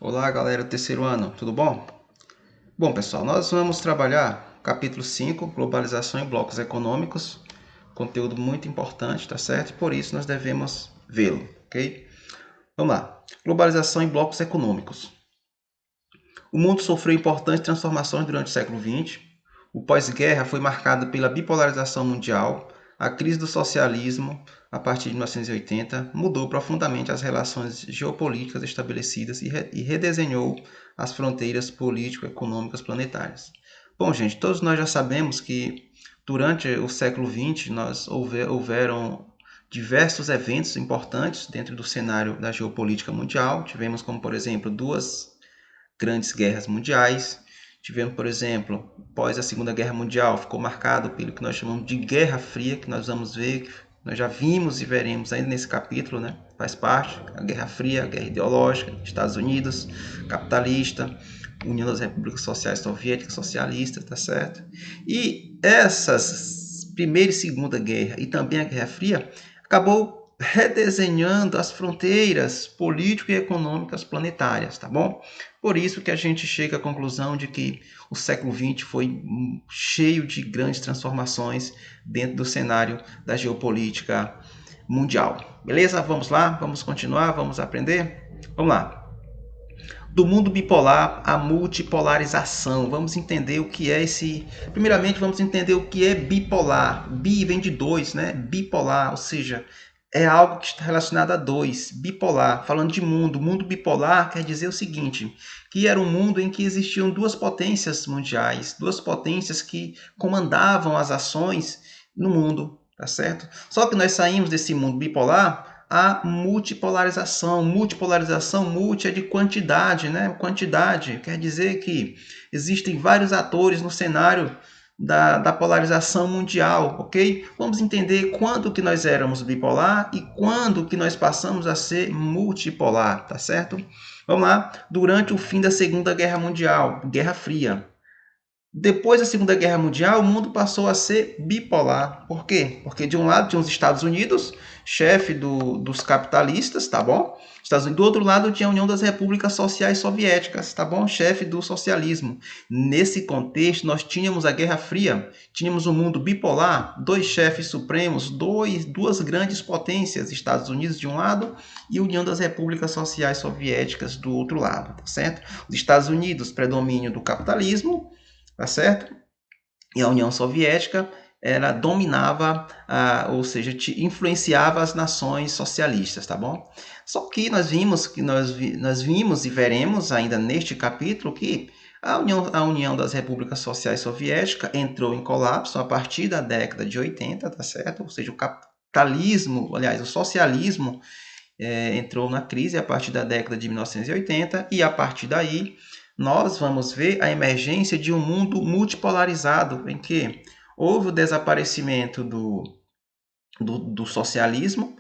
Olá, galera do terceiro ano, tudo bom? Bom, pessoal, nós vamos trabalhar capítulo 5, globalização e blocos econômicos, conteúdo muito importante, tá certo? E por isso nós devemos vê-lo, ok? Vamos lá. Globalização e blocos econômicos. O mundo sofreu importantes transformações durante o século XX. O pós-guerra foi marcado pela bipolarização mundial. A crise do socialismo, a partir de 1980, mudou profundamente as relações geopolíticas estabelecidas e redesenhou as fronteiras político-econômicas planetárias. Bom, gente, todos nós já sabemos que durante o século XX houveram diversos eventos importantes dentro do cenário da geopolítica mundial. Tivemos como, por exemplo, duas grandes guerras mundiais. Tivemos, por exemplo, após a Segunda Guerra Mundial, ficou marcado pelo que nós chamamos de Guerra Fria, que nós vamos ver, que nós já vimos e veremos ainda nesse capítulo, né? Faz parte, a Guerra Fria, a Guerra Ideológica, Estados Unidos, capitalista, União das Repúblicas Sociais Soviéticas, socialista, tá certo? E essas Primeira e Segunda Guerra e também a Guerra Fria acabou redesenhando as fronteiras políticas e econômicas planetárias, tá bom? Por isso que a gente chega à conclusão de que o século XX foi cheio de grandes transformações dentro do cenário da geopolítica mundial. Beleza? Vamos lá, vamos continuar, vamos aprender? Vamos lá. Do mundo bipolar à multipolarização. Vamos entender o que é esse. Primeiramente, vamos entender o que é bipolar. Bi vem de dois, né? Bipolar, ou seja, é algo que está relacionado a dois. Bipolar, falando de mundo. Mundo bipolar quer dizer o seguinte: que era um mundo em que existiam duas potências mundiais, duas potências que comandavam as ações no mundo, tá certo? Só que nós saímos desse mundo bipolar a multipolarização. Multipolarização, multi é de quantidade, né? Quantidade quer dizer que existem vários atores no cenário da polarização mundial, ok? Vamos entender quando que nós éramos bipolar e quando que nós passamos a ser multipolar, tá certo? Vamos lá. Durante o fim da Segunda Guerra Mundial, Guerra Fria. Depois da Segunda Guerra Mundial, o mundo passou a ser bipolar. Por quê? Porque de um lado tinha os Estados Unidos, chefe dos capitalistas, tá bom? Do outro lado tinha a União das Repúblicas Sociais Soviéticas, tá bom? Chefe do socialismo. Nesse contexto, nós tínhamos a Guerra Fria, tínhamos um mundo bipolar, dois chefes supremos, duas grandes potências, Estados Unidos de um lado e União das Repúblicas Sociais Soviéticas do outro lado, tá certo? Os Estados Unidos, predomínio do capitalismo, tá certo? E a União Soviética ela dominava, ou seja, influenciava as nações socialistas, tá bom? Só que nós vimos e veremos ainda neste capítulo que a União das Repúblicas Sociais Soviéticas entrou em colapso a partir da década de 80, tá certo? Ou seja, o capitalismo, aliás, o socialismo entrou na crise a partir da década de 1980 e a partir daí nós vamos ver a emergência de um mundo multipolarizado em que houve o desaparecimento do socialismo,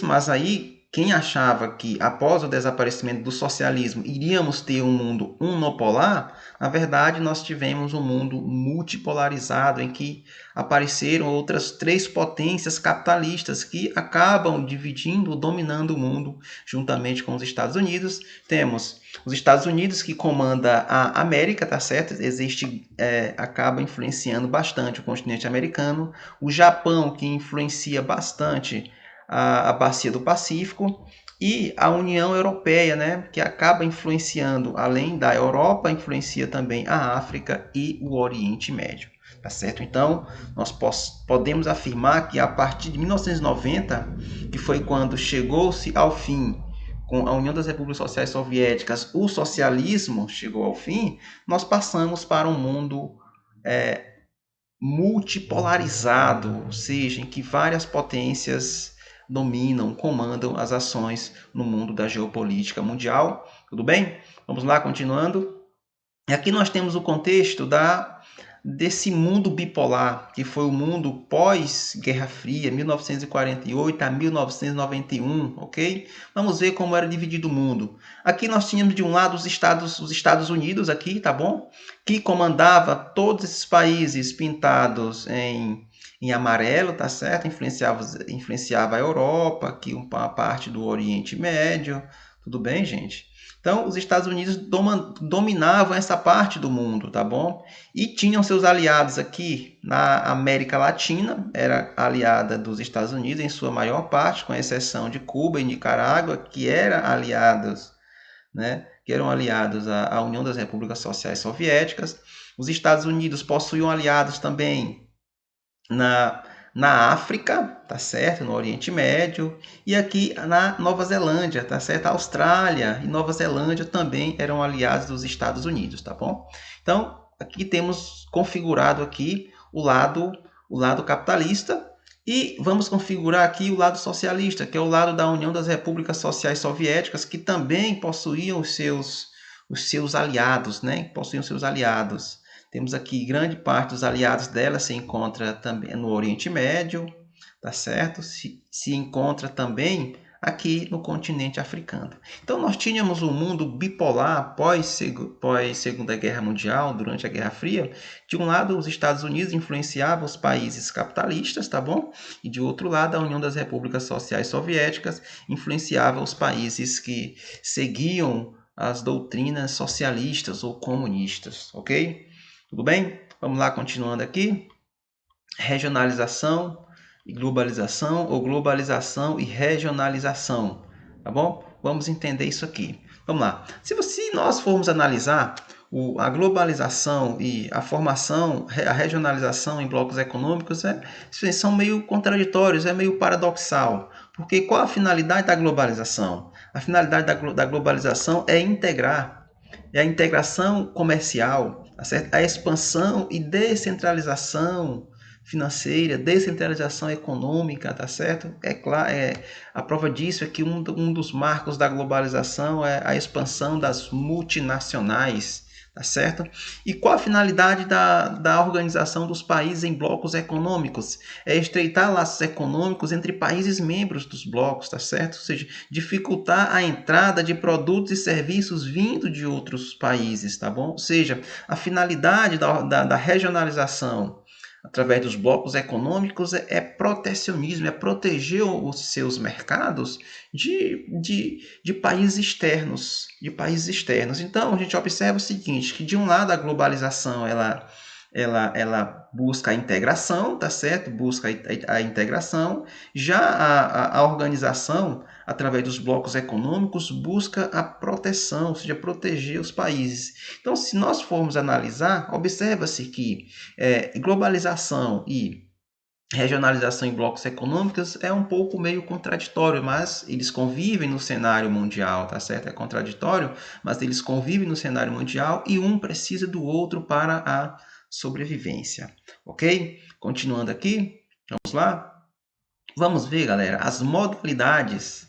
mas aí quem achava que após o desaparecimento do socialismo iríamos ter um mundo unopolar, na verdade nós tivemos um mundo multipolarizado em que apareceram outras três potências capitalistas que acabam dividindo, dominando o mundo juntamente com os Estados Unidos. Temos os Estados Unidos que comanda a América, tá certo? Acaba influenciando bastante o continente americano. O Japão que influencia bastante a Bacia do Pacífico e a União Europeia, né, que acaba influenciando, além da Europa, influencia também a África e o Oriente Médio. Tá certo? Então, nós podemos afirmar que a partir de 1990, que foi quando chegou-se ao fim com a União das Repúblicas Sociais Soviéticas, o socialismo chegou ao fim, nós passamos para um mundo multipolarizado, ou seja, em que várias potências dominam, comandam as ações no mundo da geopolítica mundial. Tudo bem? Vamos lá, continuando. E aqui nós temos o contexto desse mundo bipolar, que foi o mundo pós-Guerra Fria, 1948 a 1991, ok? Vamos ver como era dividido o mundo. Aqui nós tínhamos de um lado os Estados Unidos, aqui, tá bom? Que comandava todos esses países pintados em amarelo, tá certo? Influenciava a Europa, aqui uma parte do Oriente Médio, tudo bem, gente? Então, os Estados Unidos dominavam essa parte do mundo, tá bom? E tinham seus aliados aqui na América Latina, era aliada dos Estados Unidos em sua maior parte, com exceção de Cuba e Nicarágua, que eram aliados, né? Que eram aliados à União das Repúblicas Sociais Soviéticas. Os Estados Unidos possuíam aliados também na África, tá certo? No Oriente Médio, e aqui na Nova Zelândia, tá certo? A Austrália e Nova Zelândia também eram aliados dos Estados Unidos, tá bom? Então, aqui temos configurado aqui o lado capitalista e vamos configurar aqui o lado socialista, que é o lado da União das Repúblicas Sociais Soviéticas, que também possuíam os seus aliados, né? Possuíam seus aliados. Temos aqui grande parte dos aliados dela se encontra também no Oriente Médio, tá certo? Se encontra também aqui no continente africano. Então nós tínhamos um mundo bipolar pós Segunda Guerra Mundial, durante a Guerra Fria. De um lado, os Estados Unidos influenciavam os países capitalistas, tá bom? E de outro lado, a União das Repúblicas Sociais Soviéticas influenciava os países que seguiam as doutrinas socialistas ou comunistas, ok? Tudo bem? Vamos lá, continuando aqui. Regionalização e globalização, ou globalização e regionalização, tá bom? Vamos entender isso aqui. Vamos lá. Se nós formos analisar a globalização e a formação, a regionalização em blocos econômicos, são meio contraditórios, é meio paradoxal. Porque qual a finalidade da globalização? A finalidade da globalização é integrar, é a integração comercial, tá certo? A expansão e descentralização financeira, descentralização econômica, tá certo? É claro, a prova disso é que um dos marcos da globalização é a expansão das multinacionais, tá certo? E qual a finalidade da organização dos países em blocos econômicos? É estreitar laços econômicos entre países membros dos blocos, tá certo? Ou seja, dificultar a entrada de produtos e serviços vindo de outros países, tá bom? Ou seja, a finalidade da regionalização através dos blocos econômicos é protecionismo, é proteger os seus mercados de países externos, Então, a gente observa o seguinte, que de um lado a globalização ela busca a integração, tá certo? Busca a integração. Já a organização, através dos blocos econômicos, busca a proteção, ou seja, proteger os países. Então, se nós formos analisar, observa-se que globalização e regionalização em blocos econômicos é um pouco meio contraditório, mas eles convivem no cenário mundial, tá certo? É contraditório, mas eles convivem no cenário mundial e um precisa do outro para a sobrevivência, ok? Continuando aqui, vamos lá? Vamos ver, galera, as modalidades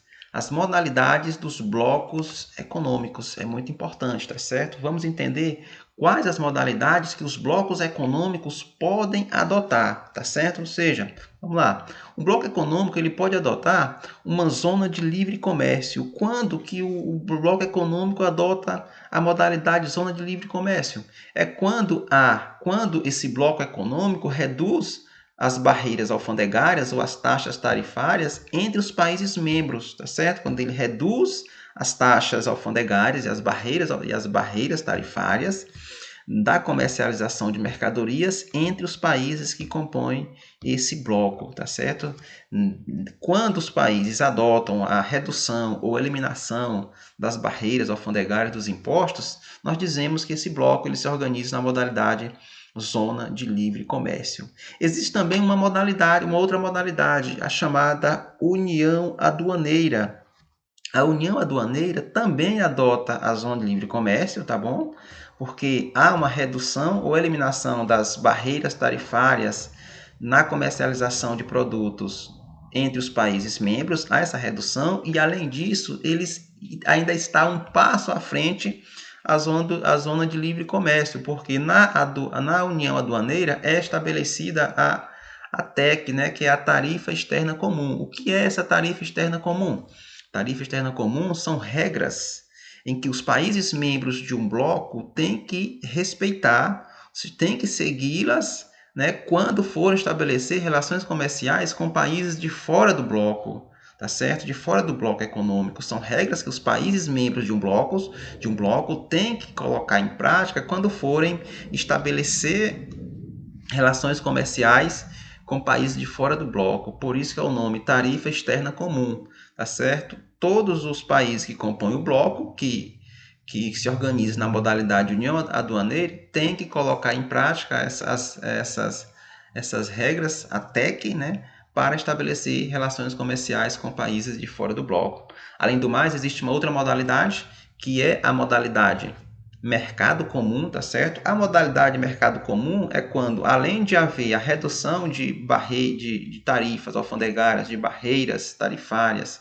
dos blocos econômicos. É muito importante, tá certo? Vamos entender quais as modalidades que os blocos econômicos podem adotar, tá certo? Ou seja, vamos lá. O bloco econômico ele pode adotar uma zona de livre comércio. Quando que o bloco econômico adota a modalidade zona de livre comércio? É quando esse bloco econômico reduz as barreiras alfandegárias ou as taxas tarifárias entre os países membros, tá certo? Quando ele reduz as taxas alfandegárias e as barreiras tarifárias da comercialização de mercadorias entre os países que compõem esse bloco, tá certo? Quando os países adotam a redução ou eliminação das barreiras alfandegárias dos impostos, nós dizemos que esse bloco ele se organiza na modalidade zona de livre comércio. Existe também uma outra modalidade, a chamada união aduaneira. A união aduaneira também adota a zona de livre comércio, tá bom? Porque há uma redução ou eliminação das barreiras tarifárias na comercialização de produtos entre os países membros, há essa redução e, além disso, eles ainda está um passo à frente a zona de livre comércio, porque na União Aduaneira é estabelecida a TEC, né, que é a Tarifa Externa Comum. O que é essa Tarifa Externa Comum? Tarifa Externa Comum são regras em que os países membros de um bloco têm que respeitar, têm que segui-las, né, quando forem estabelecer relações comerciais com países de fora do bloco. tá certo? De fora do bloco econômico. São regras que os países membros de um bloco têm que colocar em prática quando forem estabelecer relações comerciais com países de fora do bloco. Por isso que é o nome tarifa externa comum, tá certo? Todos os países que compõem o bloco, que se organizam na modalidade União Aduaneira, têm que colocar em prática essas regras, a TEC, né, para estabelecer relações comerciais com países de fora do bloco. Além do mais, existe uma outra modalidade, que é a modalidade mercado comum, tá certo? A modalidade mercado comum é quando, além de haver a redução de tarifas alfandegárias, de barreiras tarifárias,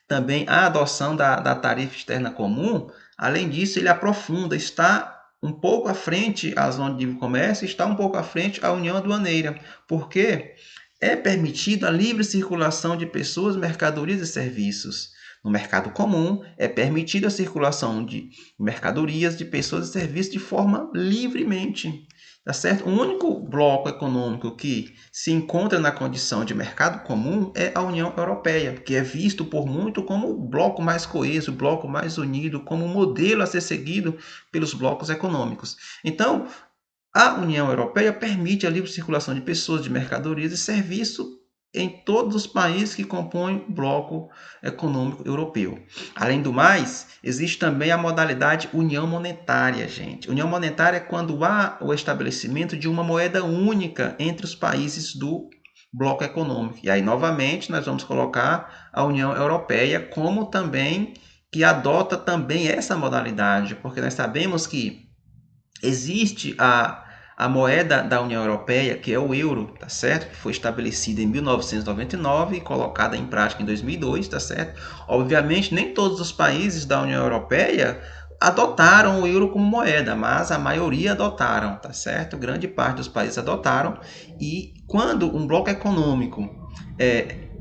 também a adoção da tarifa externa comum. Além disso, ele aprofunda, está um pouco à frente a zona de livre comércio, está um pouco à frente a União Aduaneira, porque é permitida a livre circulação de pessoas, mercadorias e serviços. No mercado comum, é permitida a circulação de mercadorias, de pessoas e serviços de forma livremente. Tá certo? O único bloco econômico que se encontra na condição de mercado comum é a União Europeia, que é visto por muito como o bloco mais coeso, o bloco mais unido, como um modelo a ser seguido pelos blocos econômicos. Então, a União Europeia permite a livre circulação de pessoas, de mercadorias e serviços em todos os países que compõem o bloco econômico europeu. Além do mais, existe também a modalidade união monetária, gente. União monetária é quando há o estabelecimento de uma moeda única entre os países do bloco econômico. E aí, novamente, nós vamos colocar a União Europeia como também que adota também essa modalidade, porque nós sabemos que existe a moeda da União Europeia, que é o euro, tá certo? Que foi estabelecida em 1999 e colocada em prática em 2002, tá certo? Obviamente, nem todos os países da União Europeia adotaram o euro como moeda, mas a maioria adotaram, tá certo? Grande parte dos países adotaram. E quando um bloco econômico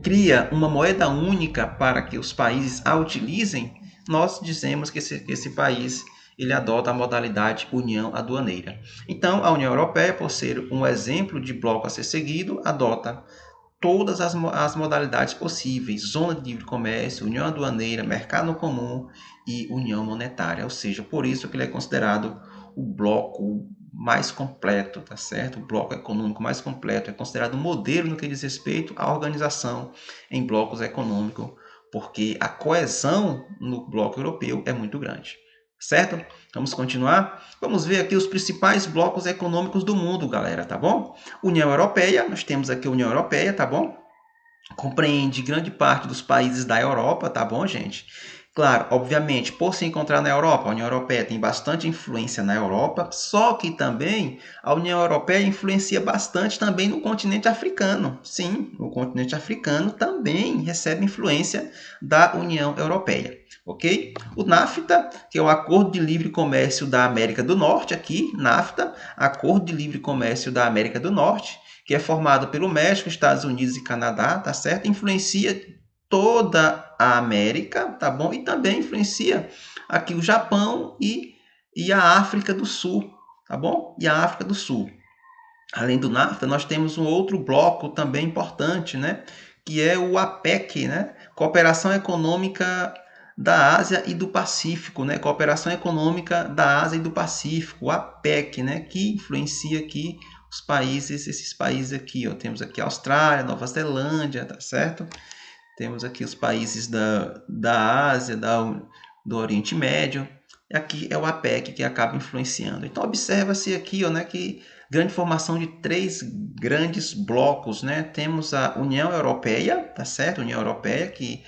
cria uma moeda única para que os países a utilizem, nós dizemos que esse país ele adota a modalidade União Aduaneira. Então, a União Europeia, por ser um exemplo de bloco a ser seguido, adota todas as modalidades possíveis: zona de livre comércio, União Aduaneira, mercado comum e União Monetária. Ou seja, por isso que ele é considerado o bloco mais completo, tá certo? O bloco econômico mais completo. É considerado um modelo no que diz respeito à organização em blocos econômicos, porque a coesão no bloco europeu é muito grande. Certo? Vamos continuar? Vamos ver aqui os principais blocos econômicos do mundo, galera, tá bom? União Europeia, nós temos aqui a União Europeia, tá bom? Compreende grande parte dos países da Europa, tá bom, gente? Claro, obviamente, por se encontrar na Europa, a União Europeia tem bastante influência na Europa, só que também a União Europeia influencia bastante também no continente africano. Sim, o continente africano também recebe influência da União Europeia, ok? O NAFTA, que é o Acordo de Livre Comércio da América do Norte, aqui, NAFTA, Acordo de Livre Comércio da América do Norte, que é formado pelo México, Estados Unidos e Canadá, tá certo? Influencia toda a América, tá bom? E também influencia aqui o Japão e a África do Sul, tá bom? E a África do Sul. Além do NAFTA, nós temos um outro bloco também importante, né? Que é o APEC, né? Cooperação Econômica da Ásia e do Pacífico, né? Cooperação Econômica da Ásia e do Pacífico, o APEC, né? Que influencia aqui os países, esses países aqui, ó. Temos aqui a Austrália, Nova Zelândia, tá certo? Temos aqui os países da Ásia, do Oriente Médio. E aqui é o APEC que acaba influenciando. Então, observa-se aqui, ó, né, que grande formação de 3 grandes blocos, né? Temos a União Europeia, tá certo? União Europeia que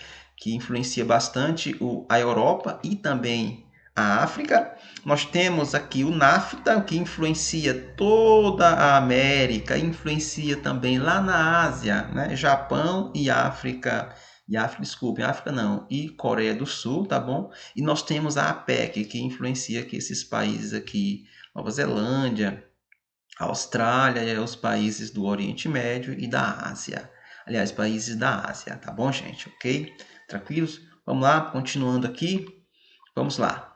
influencia bastante a Europa e também a África. Nós temos aqui o NAFTA, que influencia toda a América, influencia também lá na Ásia, né? Japão e África, África não, e Coreia do Sul, tá bom? E nós temos a APEC, que influencia aqui esses países aqui, Nova Zelândia, Austrália e os países do Oriente Médio e da Ásia. Aliás, países da Ásia, tá bom, gente? Ok? Tranquilos? Vamos lá, continuando aqui. Vamos lá.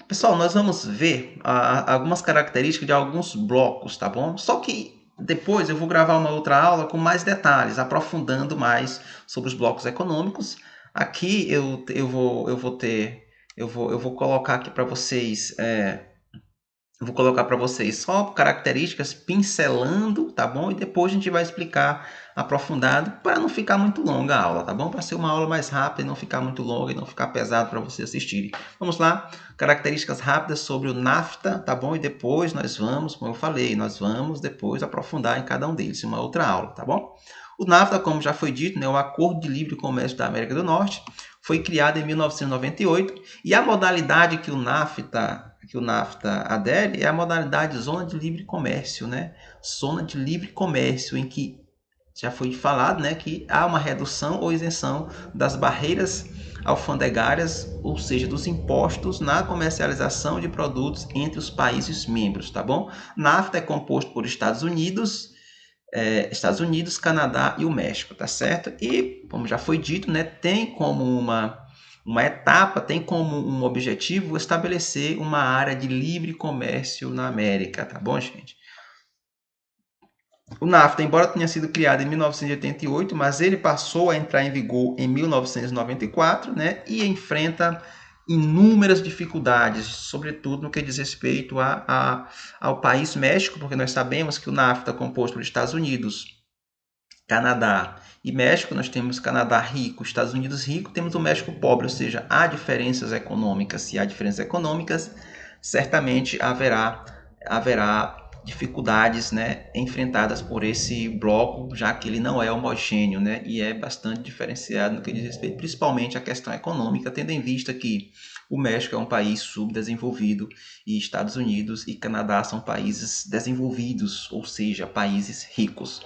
Pessoal, nós vamos ver algumas características de alguns blocos, tá bom? Só que depois eu vou gravar uma outra aula com mais detalhes, aprofundando mais sobre os blocos econômicos. Aqui eu vou colocar aqui para vocês, eu vou colocar para vocês só características, pincelando, tá bom? E depois a gente vai explicar aprofundado para não ficar muito longa a aula, tá bom? Para ser uma aula mais rápida e não ficar muito longa e não ficar pesado para vocês assistirem. Vamos lá, características rápidas sobre o NAFTA, tá bom? E depois nós vamos, como eu falei, nós vamos depois aprofundar em cada um deles em uma outra aula, tá bom? O NAFTA, como já foi dito, né, o Acordo de Livre Comércio da América do Norte, foi criado em 1998 e a modalidade que o NAFTA adere é a modalidade Zona de Livre Comércio, né? Zona de Livre Comércio, em que já foi falado, né, que há uma redução ou isenção das barreiras alfandegárias, ou seja, dos impostos na comercialização de produtos entre os países membros, tá bom? NAFTA é composto por Estados Unidos, Canadá e o México, tá certo? E, como já foi dito, né, tem como uma etapa, tem como um objetivo estabelecer uma área de livre comércio na América, tá bom, gente? O NAFTA, embora tenha sido criado em 1988, mas ele passou a entrar em vigor em 1994, né, e enfrenta inúmeras dificuldades, sobretudo no que diz respeito ao país México, porque nós sabemos que o NAFTA é composto por Estados Unidos, Canadá e México. Nós temos Canadá rico, Estados Unidos rico, temos o México pobre, ou seja, há diferenças econômicas. Se há diferenças econômicas, certamente haverá dificuldades, né, enfrentadas por esse bloco, já que ele não é homogêneo, né, e é bastante diferenciado no que diz respeito principalmente à questão econômica, tendo em vista que o México é um país subdesenvolvido e Estados Unidos e Canadá são países desenvolvidos, ou seja, países ricos.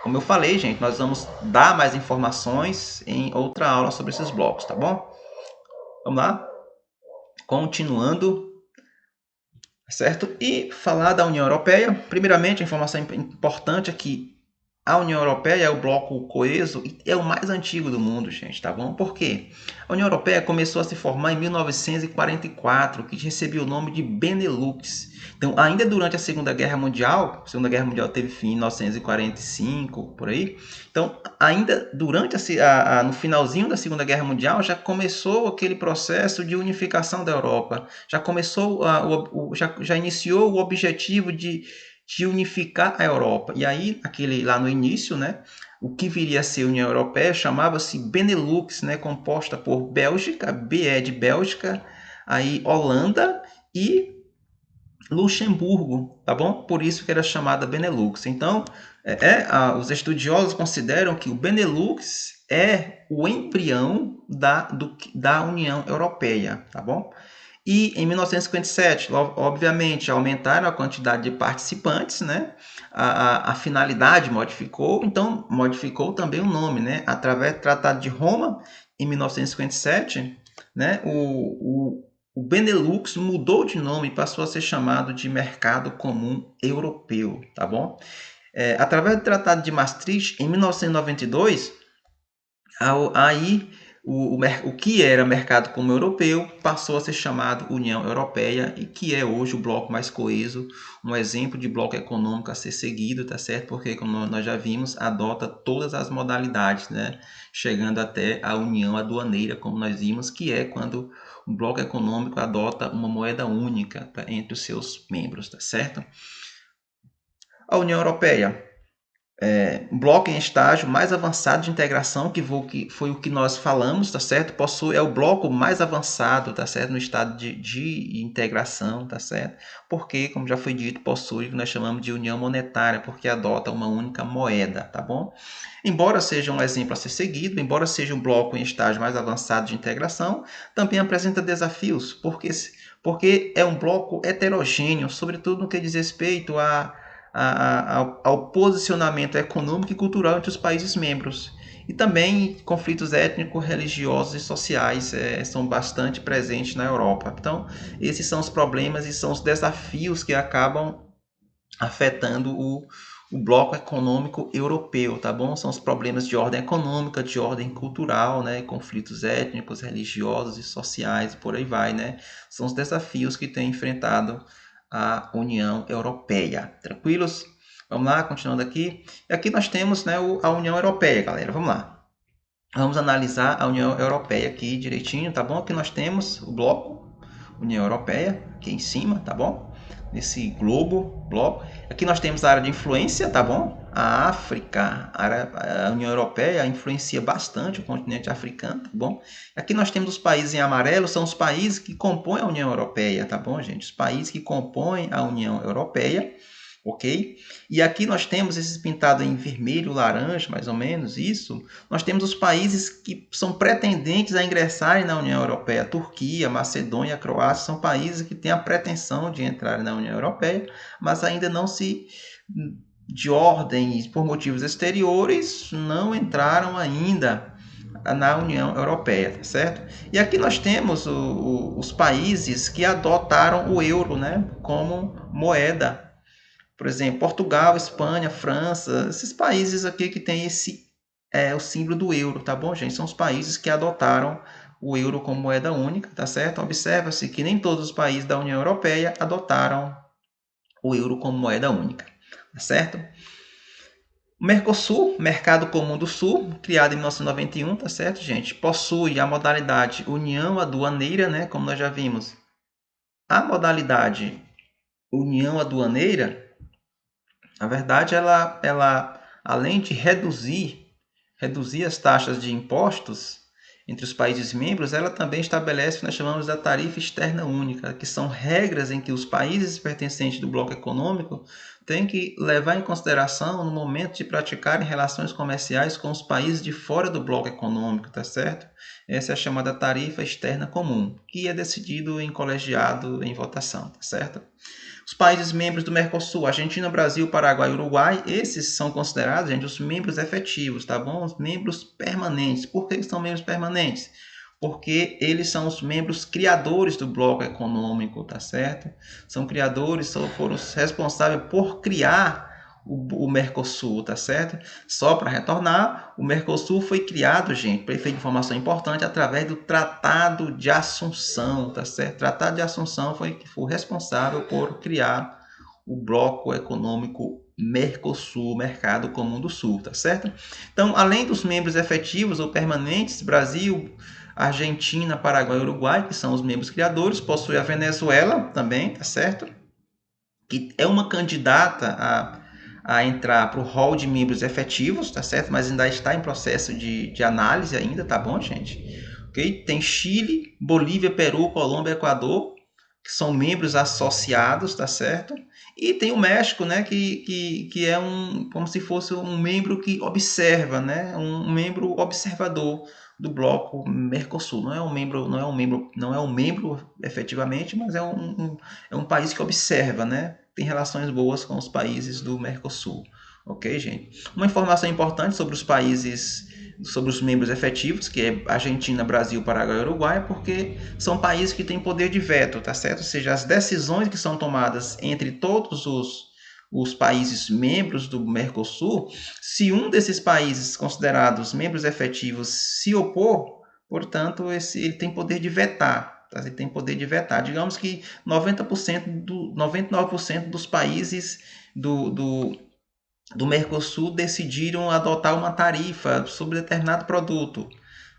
Como eu falei, gente, nós vamos dar mais informações em outra aula sobre esses blocos, tá bom? Vamos lá? Continuando, certo? E falar da União Europeia. Primeiramente, a informação importante é que a União Europeia é o bloco coeso e é o mais antigo do mundo, gente, tá bom? Por quê? A União Europeia começou a se formar em 1944, que recebeu o nome de Benelux. Então, ainda durante a Segunda Guerra Mundial teve fim em 1945, por aí. Então, ainda durante no finalzinho da Segunda Guerra Mundial, já começou aquele processo de unificação da Europa. Já começou, já iniciou o objetivo de unificar a Europa. E aí, lá no início, né, o que viria a ser a União Europeia chamava-se Benelux, né, composta por Bélgica, BE de Bélgica, aí Holanda e Luxemburgo, tá bom? Por isso que era chamada Benelux. Então, os estudiosos consideram que o Benelux é o embrião da União Europeia, tá bom? E em 1957, obviamente, aumentaram a quantidade de participantes, né? A finalidade modificou, então modificou também o nome, né? Através do Tratado de Roma, em 1957, né? O Benelux mudou de nome e passou a ser chamado de Mercado Comum Europeu, tá bom? Através do Tratado de Maastricht, em 1992, aí o que era mercado comum europeu passou a ser chamado União Europeia e que é hoje o bloco mais coeso, um exemplo de bloco econômico a ser seguido, tá certo? Porque, como nós já vimos, adota todas as modalidades, né? Chegando até a União Aduaneira, como nós vimos, que é quando o bloco econômico adota uma moeda única, tá, entre os seus membros, tá certo? A União Europeia um bloco em estágio mais avançado de integração, que foi o que nós falamos, tá certo? É o bloco mais avançado, tá certo? No estado de integração, tá certo? Porque, como já foi dito, possui o que nós chamamos de união monetária, porque adota uma única moeda, tá bom? Embora seja um exemplo a ser seguido, embora seja um bloco em estágio mais avançado de integração, também apresenta desafios, porque é um bloco heterogêneo, sobretudo no que diz respeito ao posicionamento econômico e cultural entre os países membros. E também conflitos étnicos, religiosos e sociais são bastante presentes na Europa. Então, esses são os problemas e são os desafios que acabam afetando o bloco econômico europeu, tá bom? São os problemas de ordem econômica, de ordem cultural, né? Conflitos étnicos, religiosos e sociais, por aí vai, né? São os desafios que tem enfrentado a União Europeia. Tranquilos? Vamos lá, continuando aqui. E aqui nós temos, né, a União Europeia, galera. Vamos lá. Vamos analisar a União Europeia aqui direitinho, tá bom? Aqui nós temos o bloco União Europeia, aqui em cima, tá bom? Nesse bloco. Aqui nós temos a área de influência, tá bom? A África, a União Europeia influencia bastante o continente africano, tá bom? Aqui nós temos os países em amarelo, são os países que compõem a União Europeia, tá bom, gente? Os países que compõem a União Europeia, ok? E aqui nós temos esses pintados em vermelho, laranja, mais ou menos, isso. Nós temos os países que são pretendentes a ingressarem na União Europeia. Turquia, Macedônia, Croácia são países que têm a pretensão de entrar na União Europeia, mas ainda não se, de ordem por motivos exteriores, não entraram ainda na União Europeia, tá certo? E aqui nós temos os países que adotaram o euro, né, como moeda. Por exemplo, Portugal, Espanha, França, esses países aqui que tem o símbolo do euro, tá bom, gente? São os países que adotaram o euro como moeda única, tá certo? Observa-se que nem todos os países da União Europeia adotaram o euro como moeda única, tá certo? O Mercosul, Mercado Comum do Sul, criado em 1991, tá certo, gente? Possui a modalidade União Aduaneira, né? Como nós já vimos. A modalidade União Aduaneira, na verdade, ela além de reduzir as taxas de impostos entre os países membros, ela também estabelece o que nós chamamos da tarifa externa única, que são regras em que os países pertencentes do bloco econômico têm que levar em consideração no momento de praticarem relações comerciais com os países de fora do bloco econômico, tá certo? Essa é a chamada tarifa externa comum, que é decidido em colegiado em votação, tá certo? Os países membros do Mercosul, Argentina, Brasil, Paraguai e Uruguai, esses são considerados, gente, os membros efetivos, tá bom? Os membros permanentes. Por que eles são membros permanentes? Porque eles são os membros criadores do bloco econômico, tá certo? São criadores, foram os responsáveis por criar o Mercosul, tá certo? Só para retornar, o Mercosul foi criado, gente, para efeito de informação importante, através do Tratado de Assunção, tá certo? O Tratado de Assunção foi responsável por criar o bloco econômico Mercosul, Mercado Comum do Sul, tá certo? Então, além dos membros efetivos ou permanentes, Brasil, Argentina, Paraguai e Uruguai, que são os membros criadores, possui a Venezuela também, tá certo? Que é uma candidata a entrar para o hall de membros efetivos, tá certo? Mas ainda está em processo de análise ainda, tá bom, gente? Ok? Tem Chile, Bolívia, Peru, Colômbia, Equador, que são membros associados, tá certo? E tem o México, né, que é como se fosse um membro que observa, né, um membro observador do bloco Mercosul. Não é um membro efetivamente, mas é um país que observa, né? Tem relações boas com os países do Mercosul. Ok, gente? Uma informação importante sobre os países, sobre os membros efetivos, que é Argentina, Brasil, Paraguai e Uruguai, porque são países que têm poder de veto, tá certo? Ou seja, as decisões que são tomadas entre todos os países membros do Mercosul, se um desses países considerados membros efetivos se opor, portanto, ele tem poder de vetar. Tá? Ele tem poder de vetar. Digamos que 99% dos países do Mercosul decidiram adotar uma tarifa sobre determinado produto.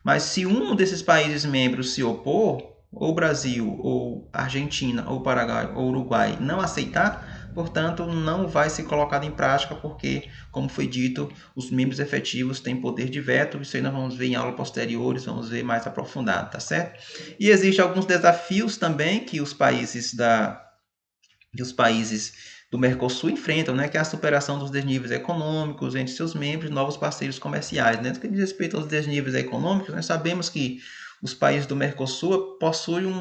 Mas se um desses países membros se opor, ou Brasil, ou Argentina, ou Paraguai, ou Uruguai, não aceitar, portanto, não vai ser colocado em prática, porque, como foi dito, os membros efetivos têm poder de veto. Isso aí nós vamos ver em aulas posteriores, vamos ver mais aprofundado, tá certo? E existem alguns desafios também que os países do Mercosul enfrentam, né, que é a superação dos desníveis econômicos entre seus membros e novos parceiros comerciais. Né? No que diz respeito aos desníveis econômicos, nós sabemos que os países do Mercosul possuem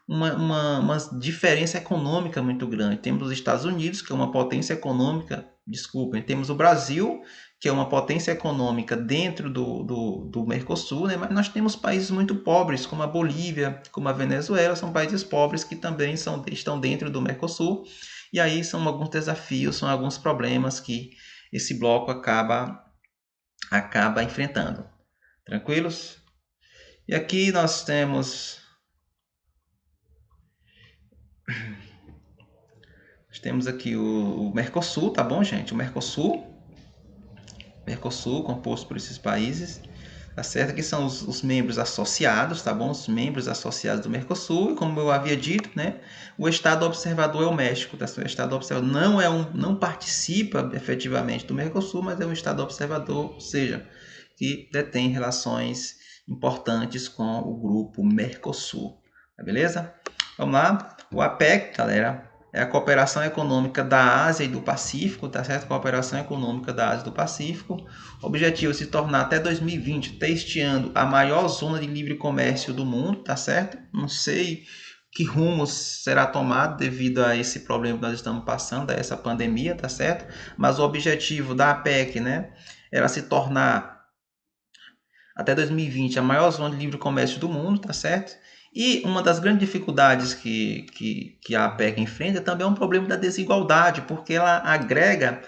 uma diferença econômica muito grande. Temos os Estados Unidos, que é uma potência econômica, temos o Brasil, que é uma potência econômica dentro do Mercosul, né? Mas nós temos países muito pobres, como a Bolívia, como a Venezuela, são países pobres que também estão dentro do Mercosul. E aí são alguns desafios, são alguns problemas que esse bloco acaba enfrentando. Tranquilos? E aqui nós temos... temos aqui o Mercosul, tá bom, gente? O Mercosul, composto por esses países, tá certo? Aqui são os membros associados, tá bom? Os membros associados do Mercosul, e como eu havia dito, né? O Estado observador é o México, tá certo? O Estado observador não participa efetivamente do Mercosul, mas é um Estado observador, ou seja, que detém relações importantes com o grupo Mercosul, tá beleza? Vamos lá? O APEC, galera, é a cooperação econômica da Ásia e do Pacífico, tá certo? Cooperação econômica da Ásia e do Pacífico. O objetivo é se tornar até 2020, testeando a maior zona de livre comércio do mundo, tá certo? Não sei que rumos será tomado devido a esse problema que nós estamos passando, a essa pandemia, tá certo? Mas o objetivo da APEC, né, era se tornar até 2020 a maior zona de livre comércio do mundo, tá certo? E uma das grandes dificuldades que a APEC enfrenta também é um problema da desigualdade, porque ela agrega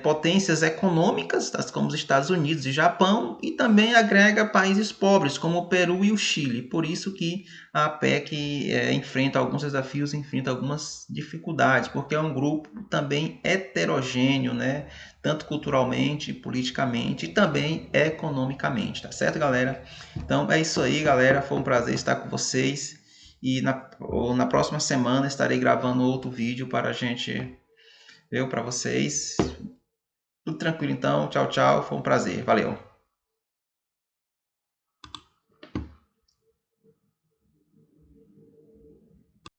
potências econômicas, como os Estados Unidos e Japão, e também agrega países pobres, como o Peru e o Chile. Por isso que a APEC enfrenta alguns desafios, enfrenta algumas dificuldades, porque é um grupo também heterogêneo, né? Tanto culturalmente, politicamente e também economicamente, tá certo, galera? Então é isso aí, galera. Foi um prazer estar com vocês. E na próxima semana estarei gravando outro vídeo para a gente ver para vocês. Tudo tranquilo então. Tchau, tchau. Foi um prazer. Valeu.